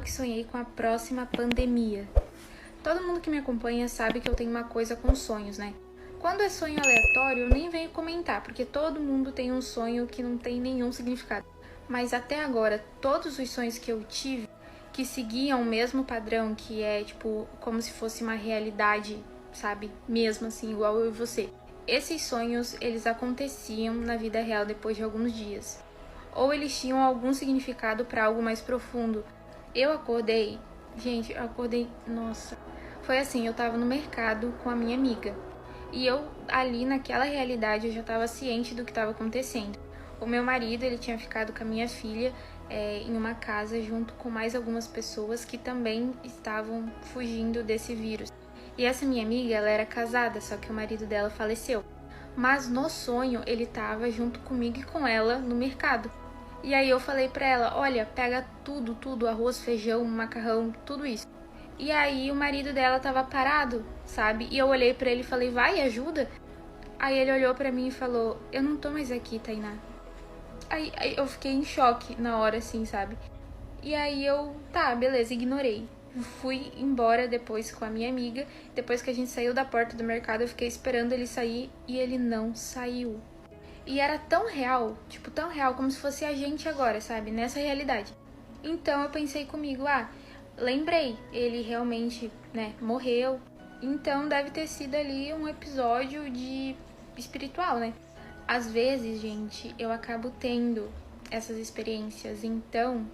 que sonhei com a próxima pandemia. Todo mundo que me acompanha sabe que eu tenho uma coisa com sonhos, né? Quando é sonho aleatório, eu nem venho comentar, porque todo mundo tem um sonho que não tem nenhum significado. Mas até agora, todos os sonhos que eu tive, que seguiam o mesmo padrão, que é tipo, como se fosse uma realidade, sabe? Mesmo assim, igual eu e você. Esses sonhos, eles aconteciam na vida real depois de alguns dias. Ou eles tinham algum significado para algo mais profundo. Eu acordei, gente, nossa. Foi assim, eu tava no mercado com a minha amiga. E eu, ali naquela realidade, eu já tava ciente do que tava acontecendo. O meu marido, ele tinha ficado com a minha filha em uma casa junto com mais algumas pessoas que também estavam fugindo desse vírus. E essa minha amiga, ela era casada, só que o marido dela faleceu. Mas no sonho, ele tava junto comigo e com ela no mercado. E aí eu falei pra ela, olha, pega tudo, arroz, feijão, macarrão, tudo isso. E aí o marido dela tava parado, sabe? E eu olhei pra ele e falei, vai, ajuda. Aí ele olhou pra mim e falou, eu não tô mais aqui, Tainá. Aí eu fiquei em choque na hora, assim, sabe? E aí eu, tá, beleza, ignorei. Fui embora depois com a minha amiga. Depois que a gente saiu da porta do mercado, eu fiquei esperando ele sair e ele não saiu. E era tão real, tipo, tão real, como se fosse a gente agora, sabe? Nessa realidade. Então eu pensei comigo, lembrei, ele realmente, né, morreu. Então deve ter sido ali um episódio de espiritual, né? Às vezes, gente, eu acabo tendo essas experiências, então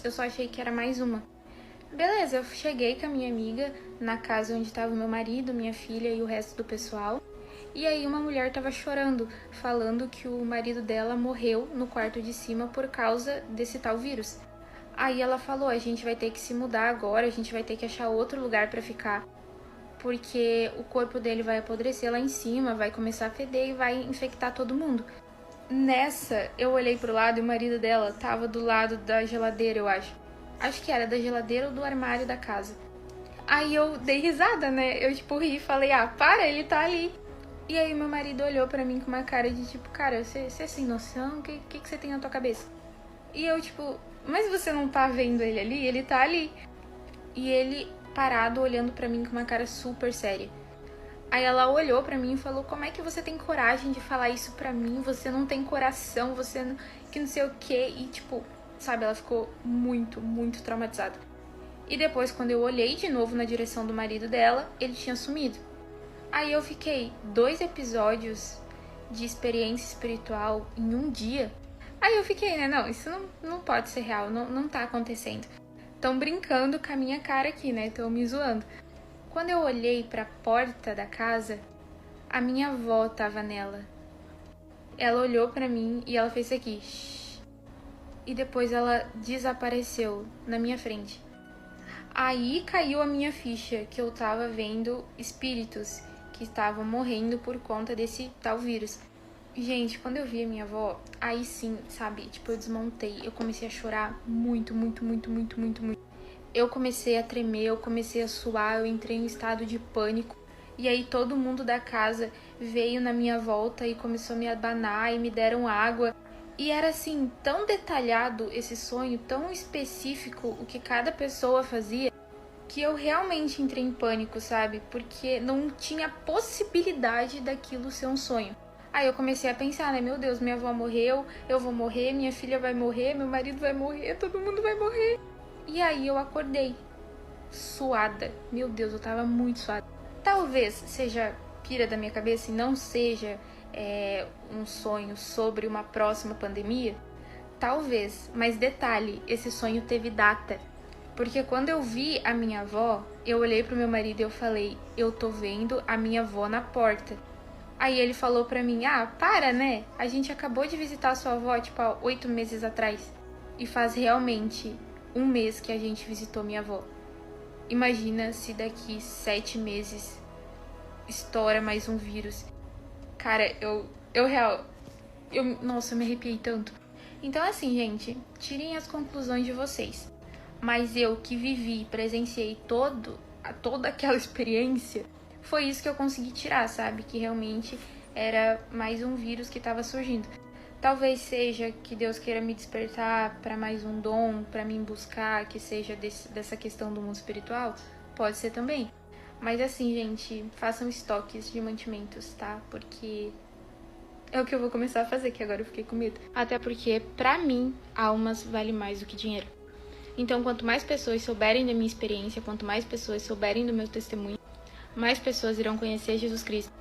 eu só achei que era mais uma. Beleza, eu cheguei com a minha amiga na casa onde estava o meu marido, minha filha e o resto do pessoal. E aí uma mulher tava chorando, falando que o marido dela morreu no quarto de cima por causa desse tal vírus. Aí ela falou, a gente vai ter que se mudar agora, a gente vai ter que achar outro lugar pra ficar, porque o corpo dele vai apodrecer lá em cima, vai começar a feder e vai infectar todo mundo. Nessa, eu olhei pro lado e o marido dela tava do lado da geladeira, eu acho. Acho que era da geladeira ou do armário da casa. Aí eu dei risada, né? Eu tipo ri e falei, para, ele tá ali. E aí meu marido olhou pra mim com uma cara de tipo, cara, você é sem noção? O que você tem na tua cabeça? E eu tipo, mas você não tá vendo ele ali? Ele tá ali. E ele parado olhando pra mim com uma cara super séria. Aí ela olhou pra mim e falou, como é que você tem coragem de falar isso pra mim? Você não tem coração, você não... que não sei o quê. E tipo, sabe, ela ficou muito, muito traumatizada. E depois, quando eu olhei de novo na direção do marido dela, ele tinha sumido. Aí eu fiquei 2 episódios de experiência espiritual em um dia. Aí eu fiquei, né, não, isso não pode ser real, não tá acontecendo. Tão brincando com a minha cara aqui, né, tão me zoando. Quando eu olhei pra porta da casa, a minha avó tava nela. Ela olhou pra mim e ela fez isso aqui. Shhh. E depois ela desapareceu na minha frente. Aí caiu a minha ficha que eu tava vendo espíritos que estavam morrendo por conta desse tal vírus. Gente, quando eu vi a minha avó, aí sim, sabe, tipo, eu desmontei. Eu comecei a chorar muito. Eu comecei a tremer, eu comecei a suar, eu entrei em estado de pânico. E aí todo mundo da casa veio na minha volta e começou a me abanar e me deram água. E era assim, tão detalhado esse sonho, tão específico o que cada pessoa fazia, que eu realmente entrei em pânico, sabe? Porque não tinha possibilidade daquilo ser um sonho. Aí eu comecei a pensar, né? Meu Deus, minha avó morreu, eu vou morrer, minha filha vai morrer, meu marido vai morrer, todo mundo vai morrer. E aí eu acordei, suada. Meu Deus, eu tava muito suada. Talvez seja pira da minha cabeça e não seja um sonho sobre uma próxima pandemia. Talvez, mas detalhe, esse sonho teve data. Porque quando eu vi a minha avó, eu olhei pro meu marido e eu falei, eu tô vendo a minha avó na porta. Aí ele falou pra mim, para, né? A gente acabou de visitar a sua avó, tipo, há 8 meses atrás. E faz realmente 1 mês que a gente visitou minha avó. Imagina se daqui 7 meses estoura mais um vírus. Cara, nossa, eu me arrepiei tanto. Então assim, gente, tirem as conclusões de vocês. Mas eu que vivi, presenciei toda aquela experiência, foi isso que eu consegui tirar, sabe? Que realmente era mais um vírus que estava surgindo. Talvez seja que Deus queira me despertar para mais um dom, para mim buscar, que seja dessa questão do mundo espiritual. Pode ser também. Mas assim, gente, façam estoques de mantimentos, tá? Porque é o que eu vou começar a fazer, que agora eu fiquei com medo. Até porque, pra mim, almas vale mais do que dinheiro. Então, quanto mais pessoas souberem da minha experiência, quanto mais pessoas souberem do meu testemunho, mais pessoas irão conhecer Jesus Cristo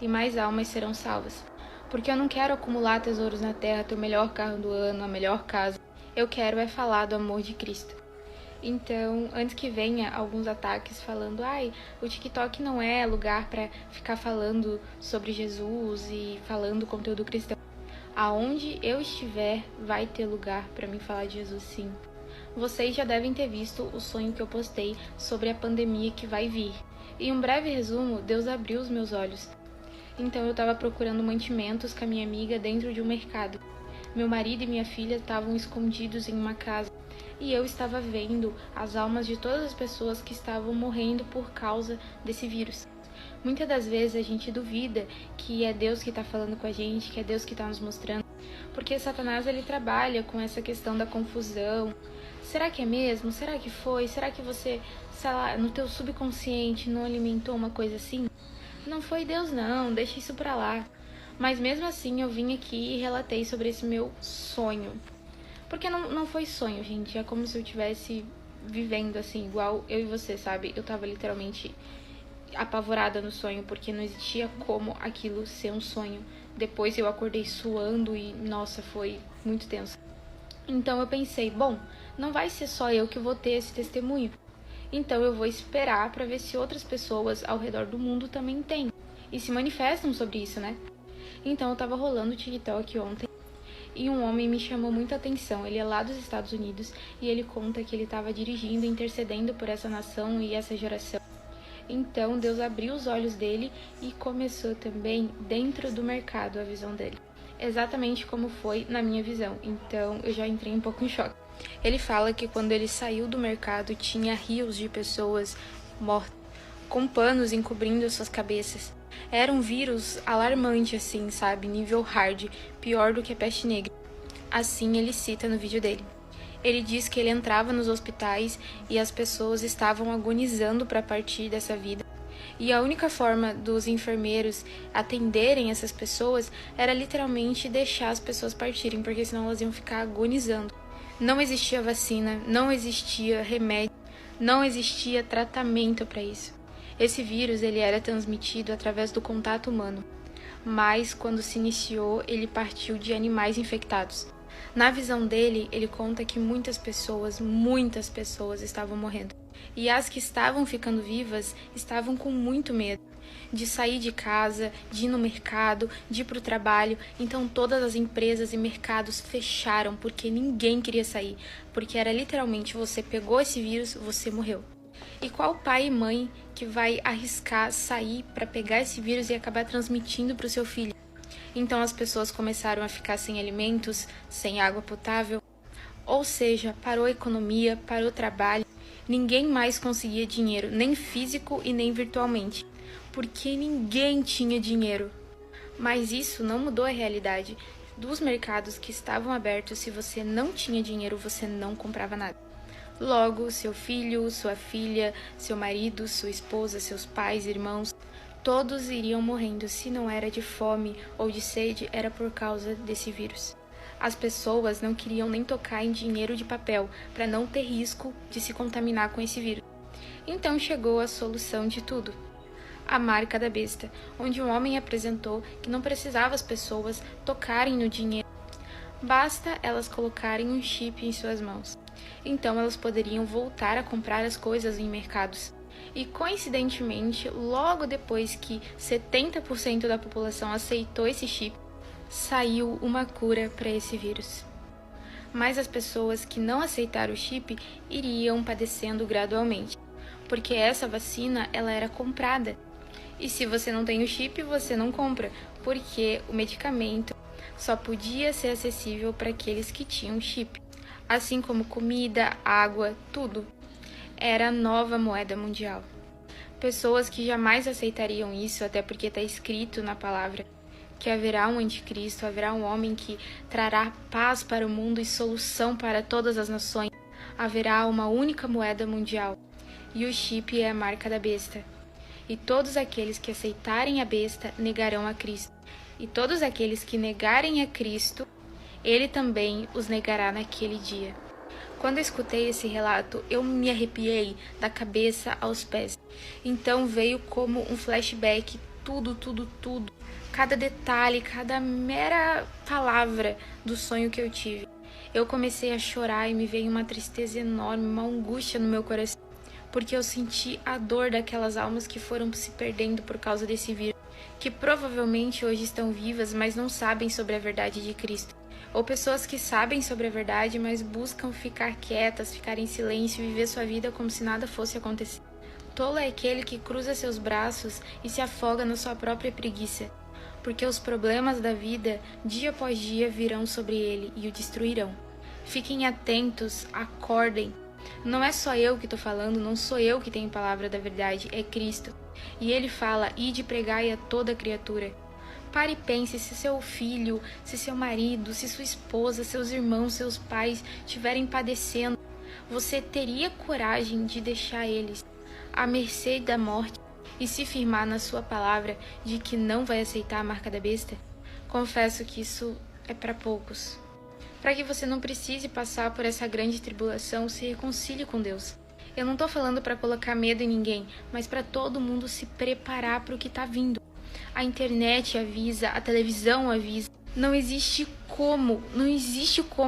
e mais almas serão salvas. Porque eu não quero acumular tesouros na terra, ter o melhor carro do ano, a melhor casa. Eu quero é falar do amor de Cristo. Então, antes que venha alguns ataques falando, o TikTok não é lugar para ficar falando sobre Jesus e falando conteúdo cristão. Aonde eu estiver, vai ter lugar para mim falar de Jesus, sim. Vocês já devem ter visto o sonho que eu postei sobre a pandemia que vai vir. Em um breve resumo, Deus abriu os meus olhos. Então eu estava procurando mantimentos com a minha amiga dentro de um mercado. Meu marido e minha filha estavam escondidos em uma casa. E eu estava vendo as almas de todas as pessoas que estavam morrendo por causa desse vírus. Muitas das vezes a gente duvida que é Deus que está falando com a gente, que é Deus que está nos mostrando. Porque Satanás ele trabalha com essa questão da confusão. Será que é mesmo? Será que foi? Será que você, sei lá, no teu subconsciente não alimentou uma coisa assim? Não foi Deus não, deixa isso pra lá. Mas mesmo assim eu vim aqui e relatei sobre esse meu sonho. Porque não foi sonho, gente. É como se eu estivesse vivendo assim, igual eu e você, sabe? Eu tava literalmente apavorada no sonho, porque não existia como aquilo ser um sonho. Depois eu acordei suando e, nossa, foi muito tenso. Então eu pensei, bom, não vai ser só eu que vou ter esse testemunho. Então eu vou esperar pra ver se outras pessoas ao redor do mundo também têm. E se manifestam sobre isso, né? Então eu tava rolando o TikTok ontem. E um homem me chamou muita atenção. Ele é lá dos Estados Unidos e ele conta que ele estava dirigindo, intercedendo por essa nação e essa geração. Então Deus abriu os olhos dele e começou também dentro do mercado a visão dele. Exatamente como foi na minha visão. Então eu já entrei um pouco em choque. Ele fala que quando ele saiu do mercado tinha rios de pessoas mortas, com panos encobrindo suas cabeças. Era um vírus alarmante assim, sabe? Nível hard, pior do que a peste negra. Assim ele cita no vídeo dele. Ele diz que ele entrava nos hospitais e as pessoas estavam agonizando para partir dessa vida. E a única forma dos enfermeiros atenderem essas pessoas era literalmente deixar as pessoas partirem, porque senão elas iam ficar agonizando. Não existia vacina, não existia remédio, não existia tratamento para isso. Esse vírus ele era transmitido através do contato humano, mas quando se iniciou, ele partiu de animais infectados. Na visão dele, ele conta que muitas pessoas estavam morrendo. E as que estavam ficando vivas estavam com muito medo de sair de casa, de ir no mercado, de ir para o trabalho. Então todas as empresas e mercados fecharam porque ninguém queria sair. Porque era literalmente, você pegou esse vírus, você morreu. E qual pai e mãe que vai arriscar sair para pegar esse vírus e acabar transmitindo para o seu filho? Então as pessoas começaram a ficar sem alimentos, sem água potável. Ou seja, parou a economia, parou o trabalho. Ninguém mais conseguia dinheiro, nem físico e nem virtualmente, porque ninguém tinha dinheiro. Mas isso não mudou a realidade dos mercados que estavam abertos. Se você não tinha dinheiro, você não comprava nada. Logo, seu filho, sua filha, seu marido, sua esposa, seus pais, irmãos, todos iriam morrendo. Se não era de fome ou de sede, era por causa desse vírus. As pessoas não queriam nem tocar em dinheiro de papel para não ter risco de se contaminar com esse vírus. Então chegou a solução de tudo. A marca da besta, onde um homem apresentou que não precisava as pessoas tocarem no dinheiro. Basta elas colocarem um chip em suas mãos. Então elas poderiam voltar a comprar as coisas em mercados. E coincidentemente, logo depois que 70% da população aceitou esse chip, saiu uma cura para esse vírus. Mas as pessoas que não aceitaram o chip iriam padecendo gradualmente, porque essa vacina ela era comprada. E se você não tem o chip, você não compra, porque o medicamento só podia ser acessível para aqueles que tinham chip. Assim como comida, água, tudo. Era a nova moeda mundial. Pessoas que jamais aceitariam isso, até porque está escrito na palavra que haverá um anticristo, haverá um homem que trará paz para o mundo e solução para todas as nações. Haverá uma única moeda mundial, e o chip é a marca da besta. E todos aqueles que aceitarem a besta negarão a Cristo. E todos aqueles que negarem a Cristo, ele também os negará naquele dia. Quando eu escutei esse relato, eu me arrepiei da cabeça aos pés. Então veio como um flashback, tudo. Cada detalhe, cada mera palavra do sonho que eu tive. Eu comecei a chorar e me veio uma tristeza enorme, uma angústia no meu coração, porque eu senti a dor daquelas almas que foram se perdendo por causa desse vírus, que provavelmente hoje estão vivas, mas não sabem sobre a verdade de Cristo. Ou pessoas que sabem sobre a verdade, mas buscam ficar quietas, ficar em silêncio e viver sua vida como se nada fosse acontecer. Tolo é aquele que cruza seus braços e se afoga na sua própria preguiça, porque os problemas da vida, dia após dia, virão sobre ele e o destruirão. Fiquem atentos, acordem. Não é só eu que estou falando, não sou eu que tenho palavra da verdade, é Cristo. E ele fala, ide pregai a toda criatura. Pare e pense, se seu filho, se seu marido, se sua esposa, seus irmãos, seus pais estiverem padecendo, você teria coragem de deixar eles à mercê da morte e se firmar na sua palavra de que não vai aceitar a marca da besta? Confesso que isso é para poucos. Para que você não precise passar por essa grande tribulação, se reconcilie com Deus. Eu não estou falando para colocar medo em ninguém, mas para todo mundo se preparar para o que está vindo. A internet avisa, a televisão avisa. Não existe como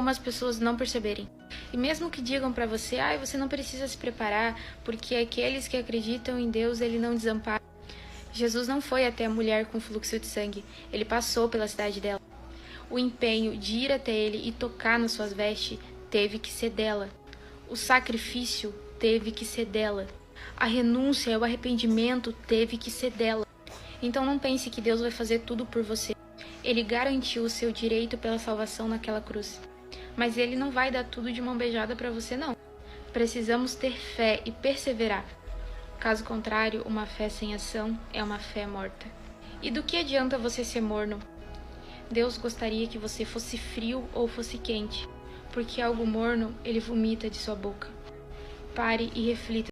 as pessoas não perceberem. E mesmo que digam para você, você não precisa se preparar, porque aqueles que acreditam em Deus, ele não desampara. Jesus não foi até a mulher com fluxo de sangue, ele passou pela cidade dela. O empenho de ir até ele e tocar nas suas vestes teve que ser dela. O sacrifício teve que ser dela. A renúncia e o arrependimento teve que ser dela. Então não pense que Deus vai fazer tudo por você. Ele garantiu o seu direito pela salvação naquela cruz. Mas ele não vai dar tudo de mão beijada para você, não. Precisamos ter fé e perseverar. Caso contrário, uma fé sem ação é uma fé morta. E do que adianta você ser morno? Deus gostaria que você fosse frio ou fosse quente, porque algo morno ele vomita de sua boca. Pare e reflita.